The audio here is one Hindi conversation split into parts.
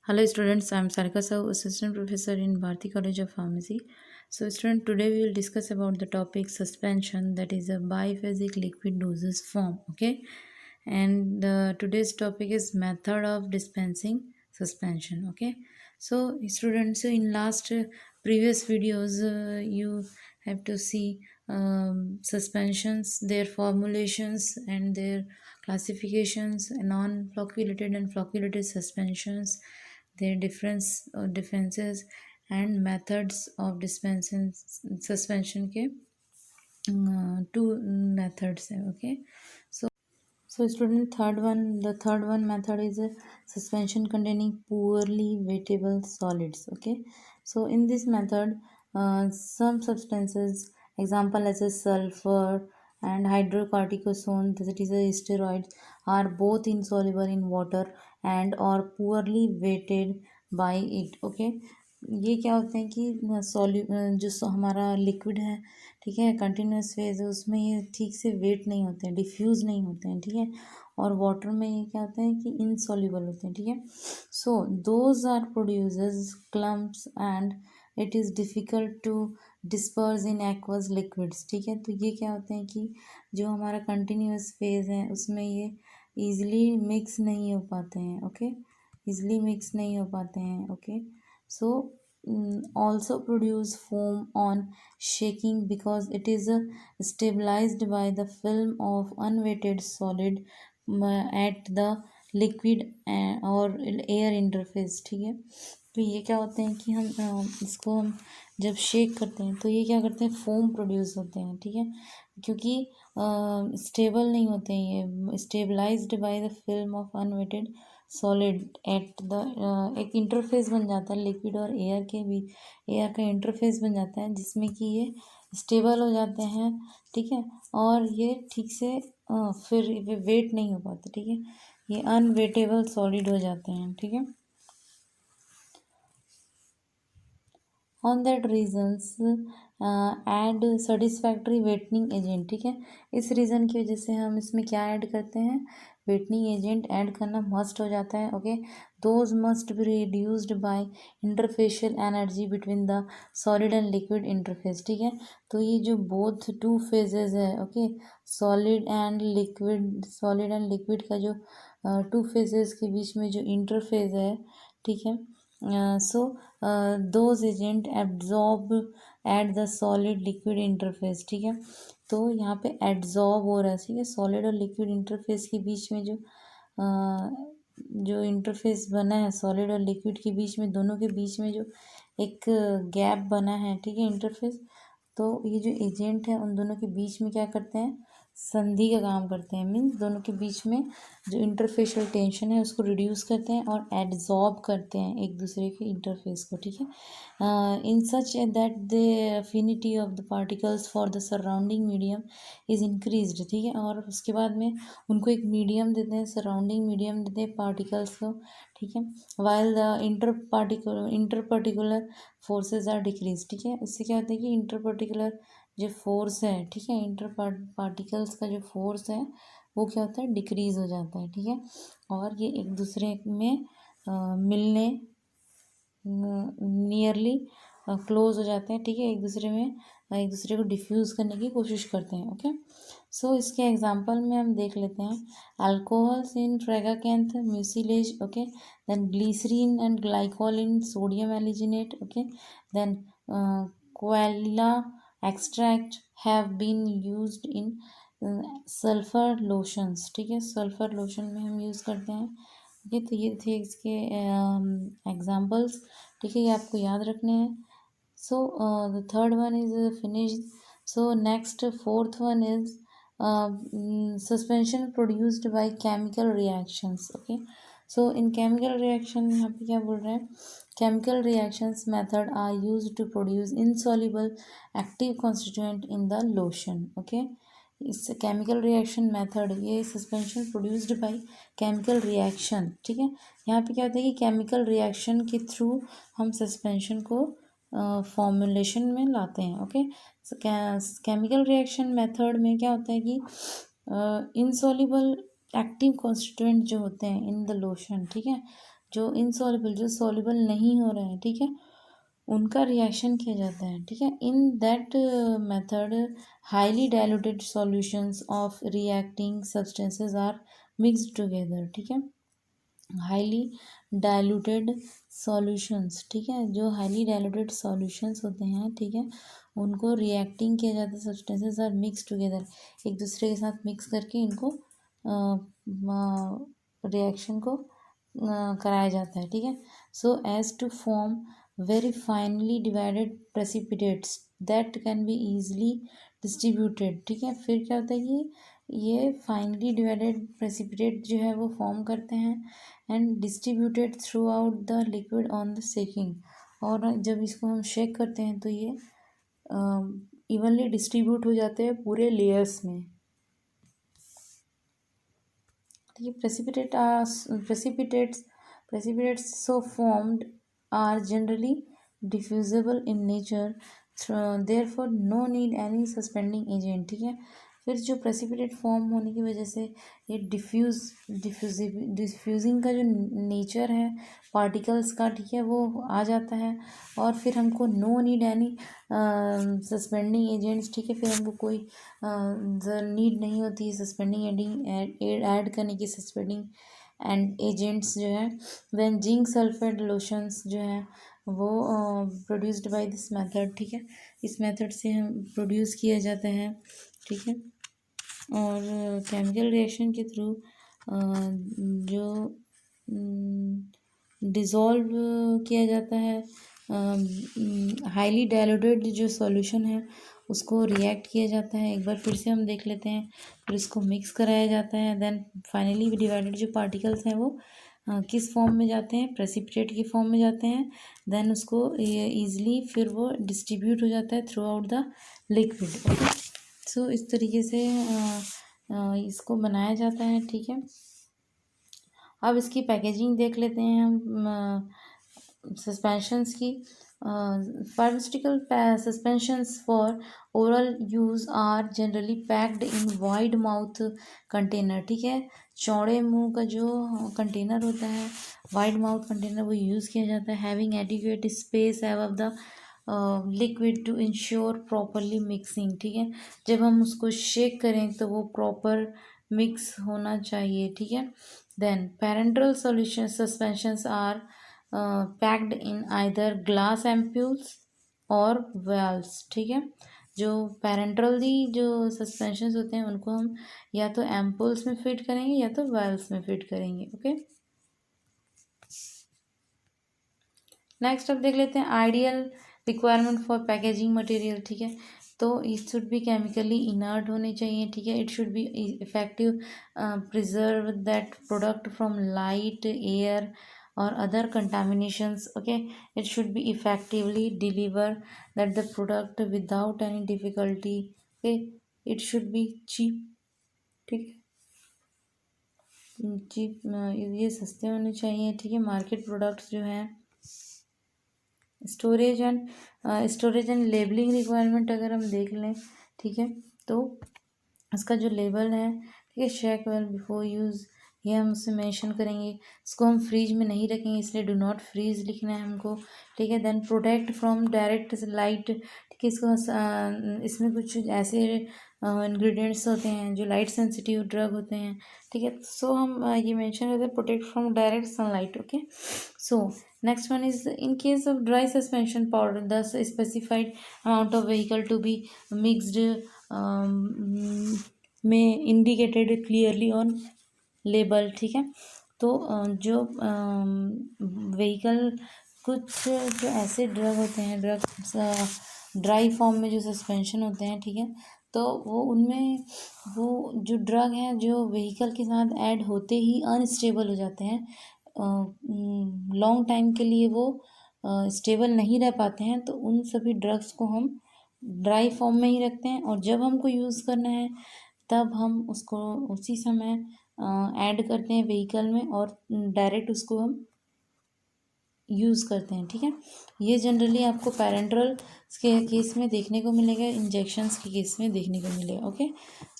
Hello students, I am Sarika Sahu, Assistant Professor in Bharati College of Pharmacy. So student, today we will discuss about the topic suspension, that is a biphasic liquid dosage form. Okay, and today's topic is method of dispensing suspension. Okay, so students, so in last previous videos you have to see suspensions, their formulations and their classifications, non-flocculated and flocculated suspensions, their difference or differences and methods of dispensing suspension के two methods है. Okay, so student, the third one method is a suspension containing poorly weightable solids. Okay, so in this method some substances, example as a sulfur and hydrocortisone, that is a steroids, are both insoluble in water and or poorly weighted by it. Okay, ये क्या होते हैं कि हमारा लिक्विड है, ठीक है, कंटिन्यूस फेज है, उसमें ये ठीक से वेट नहीं होते हैं, डिफ्यूज़ नहीं होते हैं, ठीक है, और वाटर में ये क्या होता है कि इनसॉल्युबल होते हैं, ठीक है. So those are produces clumps and it is difficult to disperse in aqueous liquids. ठीक है, तो ये क्या होते हैं कि जो हमारा कंटिन्यूस फेज है उसमें ये ईजिली मिक्स नहीं हो पाते हैं. ओके, ईजिली मिक्स नहीं हो पाते हैं. Okay, so also produce foam on shaking because it is stabilized by the film of unweighted solid at the liquid or air interface. ठीक है, तो ये क्या होते हैं कि हम इसको हम जब शेक करते हैं तो ये क्या करते हैं, फोम प्रोड्यूस होते हैं. ठीक है, क्योंकि स्टेबल नहीं होते हैं, ये stabilised by the film of unwetted solid at the एक इंटरफेस बन जाता है लिक्विड और एयर के बीच, एयर का इंटरफेस बन जाता है जिसमें कि ये स्टेबल हो जाते हैं. ठीक है, और ये ठीक से फिर वेट नहीं हो पाते. ठीक है, ये अनवेटेबल सॉलिड हो जाते हैं. ठीक है, on that reasons add satisfactory wetting agent. ठीक है, इस रीज़न की वजह से हम इसमें क्या ऐड करते हैं, वेटनिंग एजेंट ऐड करना मस्ट हो जाता है. Okay, those must be reduced by interfacial energy between the solid and liquid interface. ठीक है, तो ये जो बोथ टू फेजेस है, ओके, सॉलिड एंड लिक्विड का जो टू फेजेस के बीच में जो इंटरफेस है, ठीक है, so those agent absorb at the solid liquid interface. ठीक है, तो यहाँ पे एड्जॉर्ब हो रहा है. ठीक है, सॉलिड और लिक्विड इंटरफेस के बीच में जो इंटरफेस बना है सॉलिड और लिक्विड के बीच में, दोनों के बीच में जो एक गैप बना है, ठीक है, इंटरफेस, तो ये जो एजेंट है उन दोनों के बीच में क्या करते हैं, संधि का काम करते हैं. मीन्स दोनों के बीच में जो इंटरफेशियल टेंशन है उसको रिड्यूस करते हैं और एड्जॉर्ब करते हैं एक दूसरे के इंटरफेस को. ठीक है, in such that the affinity of the particles for the surrounding medium is increased. ठीक है, और उसके बाद में उनको एक मीडियम देते हैं, सराउंडिंग मीडियम देते हैं पार्टिकल्स को. ठीक है, while the inter particular forces are decrease. ठीक है, इससे क्या होता है कि इंटर पर्टिकुलर जो फोर्स है, ठीक है, इंटर पार्टिकल्स का जो फोर्स है वो क्या होता है, डिक्रीज हो जाता है. ठीक है, और ये एक दूसरे में मिलने नियरली क्लोज हो जाते हैं. ठीक है, एक दूसरे को डिफ्यूज़ करने की कोशिश करते हैं. ओके, सो इसके एग्जांपल में हम देख लेते हैं, alcohols in tragacanth mucilage. Okay, then glycerin and glycol in sodium alginate. Okay, then quillaia extract have been used in sulphur lotions. ठीक है, सल्फर लोशन में हम यूज़ करते हैं. ओके, तो ये थे इसके एग्जांपल्स. ठीक है, ये आपको याद रखने हैं. So the third one is finished. So next fourth one is suspension produced by chemical reactions. Okay, so in chemical reaction यहाँ पे क्या बोल रहे हैं, chemical reactions method are used to produce insoluble active constituent in the lotion. Okay, इस केमिकल रिएक्शन मेथड, ये suspension produced by chemical reaction. ठीक है, यहाँ पे क्या होता है कि केमिकल रिएक्शन के थ्रू हम सस्पेंशन को फॉर्मुलेशन में लाते हैं. ओके, केमिकल रिएक्शन मेथड में क्या होता है कि इनसॉल्युबल एक्टिव कॉन्स्टिट्यूएंट जो होते हैं इन द लोशन, ठीक है, जो इनसॉल्युबल, जो सॉल्युबल नहीं हो रहे हैं, ठीक है, उनका रिएक्शन किया जाता है, ठीक है। In that method highly diluted solutions of reacting substances are mixed together, ठीक है। हाईली डाइल्यूटेड सॉल्यूशंस, ठीक है, जो हाईली डाइल्यूटेड सॉल्यूशंस होते हैं, ठीक है, उनको रिएक्टिंग किया जाता है, सब्सटेंसेस आर मिक्स टुगेदर, एक दूसरे के साथ मिक्स करके इनको रिएक्शन को कराया जाता है, ठीक है। So as to form very finely divided precipitates that can be easily distributed, ठीक है। फिर क्या होता है कि ये फाइनली डिवाइडेड प्रेसिपिटेट जो है वो फॉर्म करते हैं and distributed through out the liquid on the shaking, और जब इसको हम शेक करते हैं तो ये इवनली डिस्ट्रीब्यूट हो जाते हैं पूरे लेयर्स में, ठीक है। Precipitates so formed are generally diffusible in nature, therefore no need any suspending agent, ठीक है। फिर जो प्रेसिपिटेट फॉर्म होने की वजह से ये डिफ्यूजिंग का जो नेचर है पार्टिकल्स का, ठीक है, वो आ जाता है, और फिर हमको no need any suspending agents, ठीक है, फिर हमको कोई नीड नहीं होती है सस्पेंडिंग ऐड करने की, सस्पेंडिंग एंड एजेंट्स जो है। देन जिंक सल्फेट लोशंस जो है वो प्रोड्यूस्ड बाय दिस मेथड, ठीक है, इस मेथड से हम प्रोड्यूस किया जाता है, ठीक है। और केमिकल रिएक्शन के थ्रू जो डिज़ोल्व किया जाता है, हाईली डाइल्यूटेड जो सॉल्यूशन है उसको रिएक्ट किया जाता है, एक बार फिर से हम देख लेते हैं, फिर इसको मिक्स कराया जाता है, देन फाइनली डिवाइडेड जो पार्टिकल्स हैं वो किस फॉर्म में जाते हैं, प्रेसिपिटेट की फॉर्म में जाते हैं, देन उसको ईजिली फिर वो डिस्ट्रीब्यूट हो जाता है throughout the liquid, okay. So इस तरीके से इसको बनाया जाता है, ठीक है। अब इसकी पैकेजिंग देख लेते हैं हम सस्पेंशंस की। Pharmaceutical suspensions for oral use are generally packed in wide mouth container, ठीक है, चौड़े मुंह का जो कंटेनर होता है, वाइड माउथ कंटेनर, वो यूज़ किया जाता है, having adequate space above the liquid to ensure properly mixing, ठीक है। जब हम उसको शेक करें तो वो प्रॉपर मिक्स होना चाहिए, ठीक है। Then parenteral solution suspensions are packed in either glass ampoules और वेल्स, ठीक है। जो पैरेंट्रली जो सस्पेंशंस होते हैं उनको हम या तो एम्पूल्स में फिट करेंगे या तो वेल्स में फिट करेंगे, ओके। नेक्स्ट अब देख लेते हैं ideal requirement for packaging material, ठीक है। तो it should be chemically inert होने चाहिए, ठीक है। It should be effective preserve that product from light air और other contaminations, okay. It should be effectively deliver that the product without any difficulty, okay. It should be cheap, ठीक है, चीप, ये सस्ते होने चाहिए, ठीक है। मार्केट प्रोडक्ट्स जो हैं, स्टोरेज एंड लेबलिंग रिक्वायरमेंट अगर हम देख लें, ठीक है, तो इसका जो लेबल है, ठीक है, चेक वेल बिफोर यूज़, ये हम उससे मेंशन करेंगे। इसको हम फ्रीज में नहीं रखेंगे, इसलिए डू नॉट फ्रीज लिखना है हमको, ठीक है। Then protect from direct light, ठीक है, इसको इसमें कुछ ऐसे इंग्रेडिएंट्स होते हैं जो लाइट सेंसिटिव ड्रग होते हैं, ठीक है। सो हम ये मेंशन करते हैं protect from direct sunlight, okay. So next one is in case of dry suspension powder the specified amount of vehicle to be mixed में indicated clearly on label, ठीक है। तो जो व्हीकल कुछ जो ऐसे ड्रग होते हैं, ड्रग ड्राई फॉर्म में जो सस्पेंशन होते हैं, ठीक है, तो वो उनमें वो जो ड्रग है जो व्हीकल के साथ ऐड होते ही अनस्टेबल हो जाते हैं, लॉन्ग टाइम के लिए वो स्टेबल नहीं रह पाते हैं, तो उन सभी ड्रग्स को हम ड्राई फॉर्म में ही रखते हैं, और जब हमको यूज़ करना है तब हम उसको उसी समय ऐड करते हैं व्हीकल में और डायरेक्ट उसको हम यूज़ करते हैं, ठीक है। ये जनरली आपको पैरेंट्रल के केस में देखने को मिलेगा, इंजेक्शंस के केस में देखने को मिलेगा, ओके।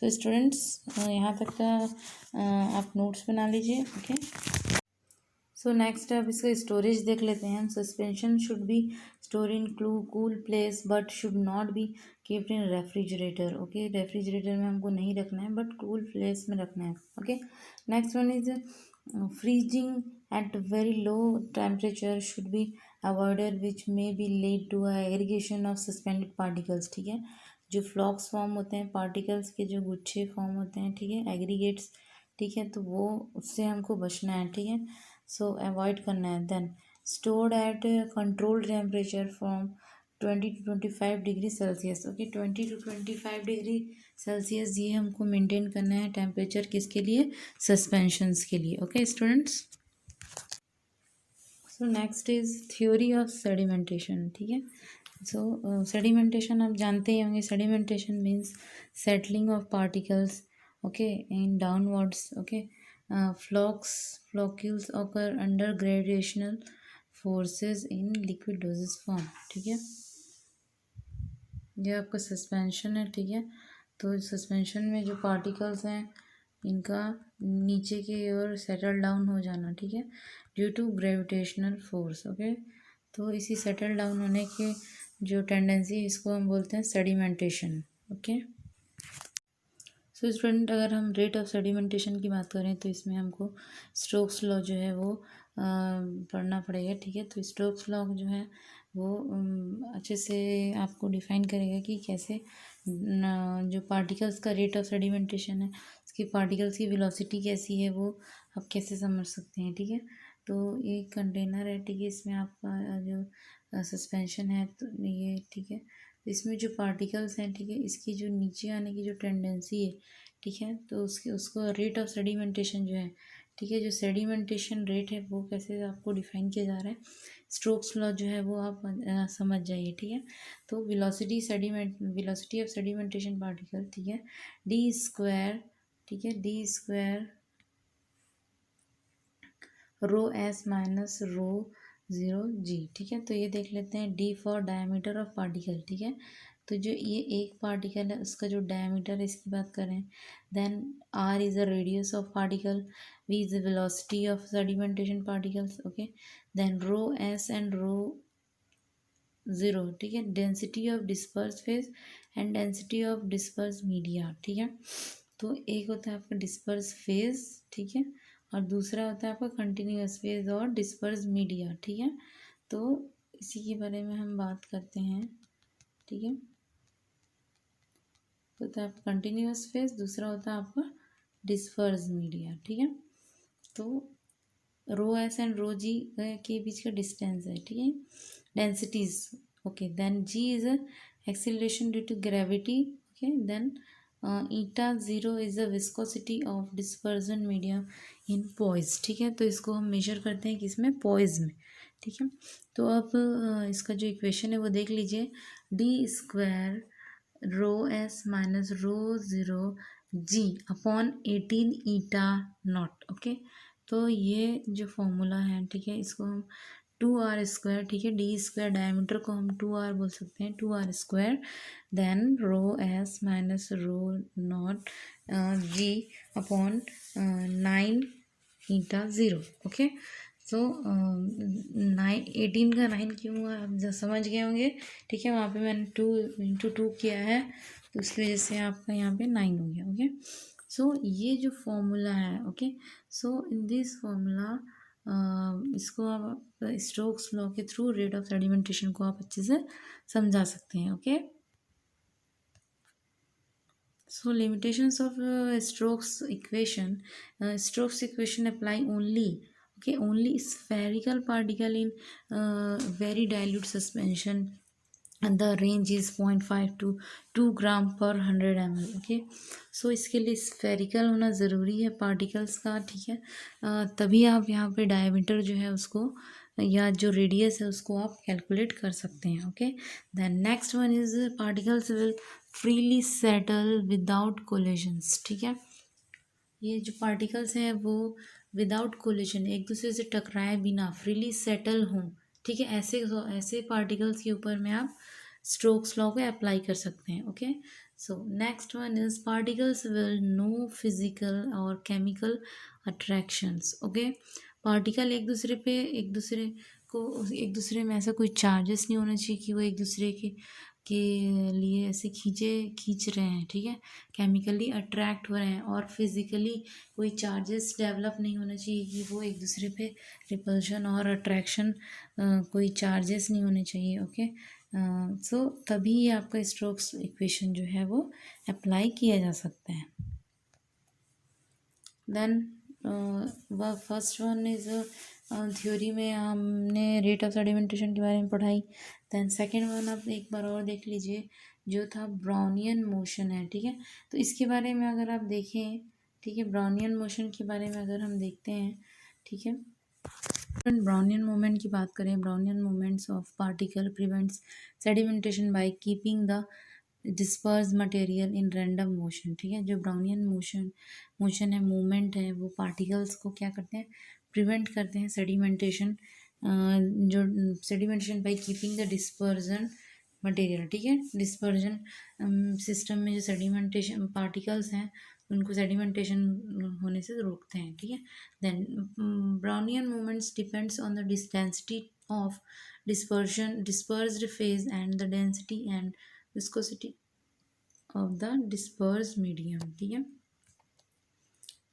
तो स्टूडेंट्स यहाँ तक का आप नोट्स बना लीजिए, ओके। सो नेक्स्ट अब इसका स्टोरेज देख लेते हैं हम। Suspension should be store in cool place but should not be keeped in refrigerator. Okay, refrigerator में हमको नहीं रखना है बट कूल प्लेस में रखना है। Okay, next one is freezing at very low temperature should be avoided which may be lead to aggregation of suspended particles. ठीक है, जो फ्लॉक्स फॉर्म होते हैं, पार्टिकल्स के जो गुच्छे फॉर्म होते हैं, ठीक है, एग्रीगेट्स, ठीक है, तो वो उससे हमको बचना है। ठीक है, सो अवॉइड करना है। Then stored at controlled temperature from 20 to 25 degree Celsius. Okay, 20 to 25 degree Celsius ये हमको मेंटेन करना है टेम्परेचर, किसके लिए? सस्पेंशंस के लिए। Okay students, so next is theory of sedimentation. ठीक है, सो सेडिमेंटेशन आप जानते ही होंगे। Sedimentation means settling of particles, okay, in downwards. Okay, floccules occur under gravitational forces in liquid doses form. ठीक है, ये आपका सस्पेंशन है। ठीक है, तो सस्पेंशन में जो पार्टिकल्स हैं इनका नीचे की ओर सेटल डाउन हो जाना। ठीक है, due to gravitational force. Okay, तो इसी सेटल डाउन होने के जो टेंडेंसी है इसको हम बोलते हैं सेडिमेंटेशन। ओके, सो स्टूडेंट, अगर हम रेट ऑफ सेडिमेंटेशन की बात करें तो इसमें हमको स्टोक्स लॉ जो है वो पढ़ना पड़ेगा। ठीक है, तो स्टोक्स लॉ जो है वो अच्छे से आपको डिफाइन करेगा कि कैसे जो पार्टिकल्स का रेट ऑफ सेडिमेंटेशन है, उसकी पार्टिकल्स की वेलोसिटी कैसी है, वो आप कैसे समझ सकते हैं। ठीक है, तो एक कंटेनर है, ठीक है, इसमें आपका जो सस्पेंशन है तो ये, ठीक है, इसमें जो पार्टिकल्स हैं, ठीक है, इसकी जो नीचे आने की जो टेंडेंसी है, ठीक है, तो उसके उसको रेट ऑफ सेडिमेंटेशन जो है, ठीक है, जो सेडिमेंटेशन रेट है वो कैसे आपको डिफाइन किया जा रहा है, स्टोक्स लॉ जो है वो आप समझ जाइए। ठीक है, तो वेलोसिटी ऑफ सेडिमेंटेशन पार्टिकल, ठीक है, डी स्क्वायर, ठीक है, D square rho S minus row zero जी। ठीक है, तो ये देख लेते हैं D for diameter of particle. ठीक है, तो जो ये एक पार्टिकल है उसका जो डायमीटर है इसकी बात करें, then R is the radius of particle, V is the velocity of sedimentation particles. Okay, then rho S and rho zero, ठीक है, density of disperse phase and density of disperse media. ठीक है, तो एक होता है आपका डिस्पर्स फेज, ठीक है, और दूसरा होता है आपका कंटिन्यूस फेज और डिस्पर्स मीडिया। ठीक है, तो इसी के बारे में हम बात करते हैं। ठीक है, तो होता है आपका कंटिन्यूस फेज, दूसरा होता है आपका डिस्पर्स मीडिया। ठीक है, तो रो एस एंड रो जी के बीच का डिस्टेंस है। ठीक है, densities. Okay, then G is acceleration due to gravity. Okay, then eta zero is the viscosity of dispersion medium in poise. ठीक है, तो इसको हम मेजर करते हैं किसमें? पॉइज में। ठीक है, तो अब इसका जो इक्वेशन है वो देख लीजिए, D square rho S minus row zero ji upon 18 eta not. Okay, तो ये जो फॉर्मूला है, ठीक है, इसको हम 2r², ठीक है, डी स्क्वायर डायमीटर को हम 2r बोल सकते हैं, 2r², then rho S minus rho naught g upon 9 eta zero. Okay, so 18 का 9 क्यों हुआ आप समझ गए होंगे। ठीक है, वहाँ पे मैंने 2 × 2 किया है तो उसकी वजह से आपका यहाँ पे 9 हो गया। ओके, सो ये जो फॉर्मूला है, okay, so in this formula इसको आप स्टोक्स लॉ के थ्रू रेट ऑफ सेडिमेंटेशन को आप अच्छे से समझा सकते हैं। Okay, so limitations of Stokes equation apply only, okay, only spherical particle in very dilute suspension, and the range is 0.5 to 2 ग्राम पर 100 ml। ओके, सो इसके लिए स्फेरिकल होना ज़रूरी है पार्टिकल्स का। ठीक है, तभी आप यहाँ पे डायमीटर जो है उसको या जो रेडियस है उसको आप कैलकुलेट कर सकते हैं। Okay, then next one is particles will freely settle without collisions. ठीक है, ये जो पार्टिकल्स हैं वो विदाउट कोलिजन, एक दूसरे से टकराए बिना फ्रीली सेटल हों। ठीक है, ऐसे पार्टिकल्स के ऊपर में आप स्टोक्स लॉ को अप्लाई कर सकते हैं। Okay, so next one is particles will no physical और केमिकल अट्रैक्शंस। ओके, पार्टिकल एक दूसरे को एक दूसरे में ऐसा कोई चार्जेस नहीं होना चाहिए कि वो एक दूसरे के लिए ऐसे खींच रहे हैं, ठीक है, केमिकली अट्रैक्ट हो रहे हैं, और फिजिकली कोई चार्जेस डेवलप नहीं होना चाहिए कि वो एक दूसरे पे रिपल्शन और अट्रैक्शन, कोई चार्जेस नहीं होने चाहिए। ओके, सो तभी आपका स्टोक्स इक्वेशन जो है वो अप्लाई किया जा सकता है। देन वह फर्स्ट वन इज थ्योरी में हमने रेट ऑफ सेडिमेंटेशन के बारे में पढ़ाई। देन सेकंड वन आप एक बार और देख लीजिए, जो था ब्राउनियन मोशन है, ठीक है। तो इसके बारे में अगर आप देखें, ठीक है, ब्राउनियन मोशन के बारे में अगर हम देखते हैं, ठीक है, ब्राउनियन मूवमेंट की बात करें, Brownian movements of particle prevents sedimentation by keeping the disperse material in random motion, ठीक है। जो ब्राउनियन मोशन है, मूवमेंट है, वो पार्टिकल्स को क्या करते हैं, प्रिवेंट करते हैं सेडिमेंटेशन, जो sedimentation by keeping the dispersion material, ठीक है। डिस्पर्जन सिस्टम में जो सेडिमेंटेशन पार्टिकल्स हैं उनको सेडिमेंटेशन होने से रोकते हैं, ठीक है। Then Brownian movements depends on the density of dispersed phase and the density and viscosity of the dispersed medium, ठीक है।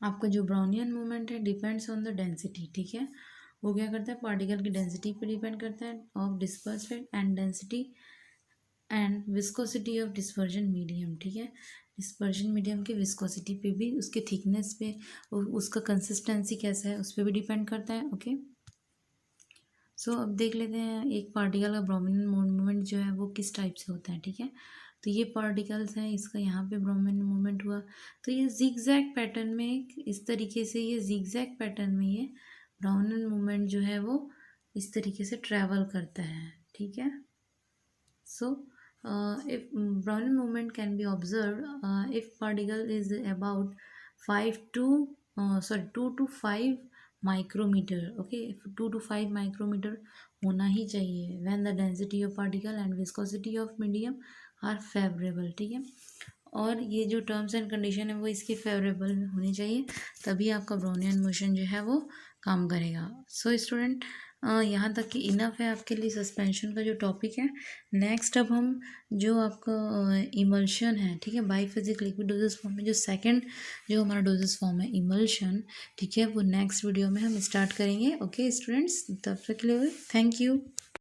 आपका जो ब्राउनियन मूवमेंट है डिपेंड्स ऑन द डेंसिटी, ठीक है, वो क्या करता है, पार्टिकल की डेंसिटी पे डिपेंड करता है, of disperse phase and density and viscosity of dispersion medium, ठीक है। डिस्पर्जन मीडियम की विस्कोसिटी पे भी, उसके थिकनेस पे, उसका कंसिस्टेंसी कैसा है उस पर भी डिपेंड करता है। ओके, सो अब देख लेते हैं एक पार्टिकल का ब्रोमिनेंट मूवमेंट जो है वो किस टाइप से होता है, ठीक है। तो ये पार्टिकल्स हैं, इसका यहाँ पे ब्रोमिनेंट मूवमेंट हुआ, तो ये जिगजैग पैटर्न में, इस तरीके से ये जिगजैग पैटर्न में ये ब्रोमिनेंट मूवमेंट जो है वो इस तरीके से ट्रैवल करता है, ठीक है। So, if Brownian movement can be observed, if particle is about 2 to 5 micrometer, okay, 2 to 5 micrometer होना ही चाहिए, when the density of particle and viscosity of medium are favorable, ठीक है। और ये जो टर्म्स एंड कंडीशन है वो इसके फेवरेबल होनी चाहिए, तभी आपका ब्राउनियन मोशन जो है वो काम करेगा। सो स्टूडेंट, यहाँ तक कि इनफ है आपके लिए सस्पेंशन का जो टॉपिक है। नेक्स्ट अब हम जो आपका इमल्शन है, ठीक है, बाईफिजिक लिक्विड डोजेस फॉर्म में जो सेकंड जो हमारा डोजेस फॉर्म है इमल्शन, ठीक है, वो नेक्स्ट वीडियो में हम स्टार्ट करेंगे। ओके स्टूडेंट्स, तब तक के लिए थैंक यू।